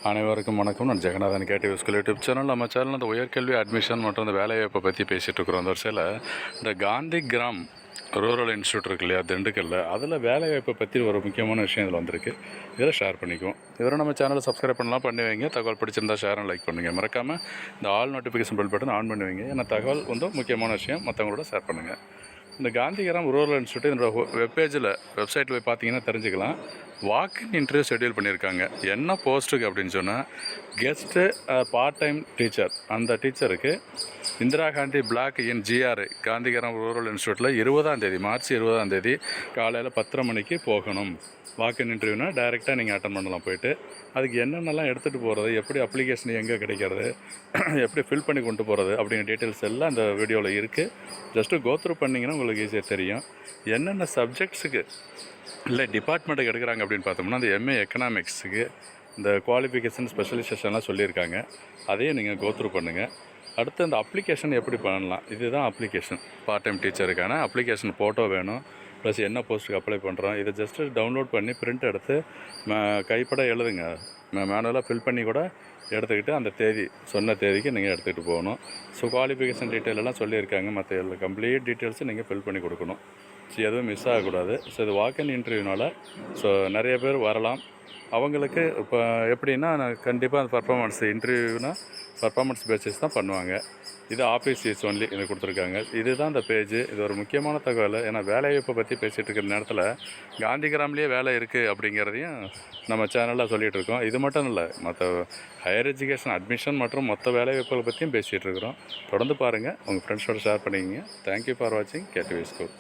அனைவருக்கும் வணக்கம். நான் Jeganathan KTV School YouTube channel. நம்ம சேனல் அந்த உயர்கல்வி அட்மிஷன் மற்றும் அந்த வேலைவாய்ப்பை பற்றி பேசிகிட்டு இருக்கிறோம். அந்த வருஷத்தில் இந்த காந்தி கிராம் ரூரல் இன்ஸ்டியூட் இருக்கு இல்லையா, திண்டுக்கல்ல, அதில் வேலைவாய்ப்பை பற்றி ஒரு முக்கியமான விஷயம் இதில் வந்திருக்கு. இதில் ஷேர் பண்ணிக்குவோம். இவரை நம்ம சேனலை சப்ஸ்கிரைப் பண்ணலாம், பண்ணி வைங்க. தகவல் பிடிச்சிருந்தா ஷேர் அண்ட் லைக் பண்ணுங்கள். மறக்காமல் இந்த all notification bell button on பண்ணி வைங்க. ஏன்னா தகவல் வந்து முக்கியமான விஷயம், மற்றவங்களோட ஷேர் பண்ணுங்கள். இந்த காந்திகிராம் ரூரல் இன்ஸ்டியூட் என்னோட வெப்சைட்டில் போய் பார்த்தீங்கன்னா தெரிஞ்சுக்கலாம். வாக்கின் இன்டர்வியூ ஷெட்யூல் பண்ணியிருக்காங்க. என்ன போஸ்ட்டுக்கு அப்படின்னு சொன்னால், கெஸ்ட்டு பார்ட் டைம் டீச்சர். அந்த டீச்சருக்கு இந்திரா காந்தி பிளாக் இன் GRI காந்திகிராம் ரூரல் இன்ஸ்டியூட்டில் மார்ச் 20 காலையில் 10:30 மணிக்கு போகணும். வாக்கின் இன்டர்வியூனா டைரெக்டாக நீங்கள் அட்டன் பண்ணலாம். போய்ட்டு அதுக்கு என்னென்னலாம் எடுத்துகிட்டு போகிறது, எப்படி அப்ளிகேஷன் எங்கே கிடைக்கிறது, எப்படி ஃபில் பண்ணி கொண்டு போகிறது அப்படிங்கிற டீட்டெயில்ஸ் எல்லாம் அந்த வீடியோவில் இருக்குது. ஜஸ்ட்டு கோத்ரூ பண்ணிங்கன்னா உங்களுக்கு ஈஸியாக தெரியும். என்னென்ன சப்ஜெக்ட்ஸுக்கு இல்லை டிபார்ட்மெண்ட்டுக்கு எடுக்கிறாங்க அப்படின்னு பார்த்தோம்னா, அந்த MA எக்கனாமிக்ஸுக்கு இந்த குவாலிஃபிகேஷன் ஸ்பெஷலைசேஷன்லாம் சொல்லியிருக்காங்க. அதையும் நீங்கள் கோத்ரூ பண்ணுங்கள். அடுத்து அந்த அப்ளிகேஷன் எப்படி பண்ணலாம், இதுதான் அப்ளிகேஷன். பார்ட் டைம் டீச்சருக்கான அப்ளிகேஷன் ஃபோட்டோ வேணும், ப்ளஸ் என்ன போஸ்ட்டுக்கு அப்ளை பண்ணுறோம், இதை ஜஸ்ட்டு டவுன்லோட் பண்ணி பிரிண்ட் எடுத்து கைப்பட எழுதுங்க. மேனுவலாக ஃபில் பண்ணி கூட எடுத்துக்கிட்டு அந்த சொன்ன தேதிக்கு நீங்கள் எடுத்துகிட்டு போகணும். ஸோ குவாலிஃபிகேஷன் டீட்டெயில் எல்லாம் சொல்லியிருக்காங்க. மற்ற எல்லா கம்ப்ளீட் டீட்டெயில்ஸும் நீங்கள் ஃபில் பண்ணி கொடுக்கணும். ஸோ எதுவும் மிஸ் ஆகக்கூடாது. ஸோ இது வாக்கின் இன்டர்வியூனால் ஸோ நிறைய பேர் வரலாம். அவங்களுக்கு இப்போ எப்படின்னா, கண்டிப்பாக பர்ஃபார்மன்ஸ் இன்டர்வியூனா பர்ஃபார்மன்ஸ் பேசிஸ் தான் பண்ணுவாங்க. இது ஆஃபீஸ் யூஸ் ஒன்லி இது கொடுத்துருக்காங்க. இதுதான் இந்த பேஜு. இது ஒரு முக்கியமான தகவல். ஏன்னா வேலைவாய்ப்பை பற்றி பேசிகிட்டு இருக்கிற நேரத்தில் காந்திகிராம்லேயே வேலை இருக்குது அப்படிங்கிறதையும் நம்ம சேனலில் சொல்லிகிட்டு இருக்கோம். இது மட்டும் இல்லை, மற்ற ஹையர் எஜுகேஷன் அட்மிஷன் மற்றும் மொத்த வேலைவாய்ப்புகளை பற்றியும் பேசிகிட்டு இருக்கிறோம். தொடர்ந்து பாருங்கள், உங்கள் ஃப்ரெண்ட்ஸோடு ஷேர் பண்ணிக்கிங்க. தேங்க்யூ ஃபார் வாட்சிங் KTV School.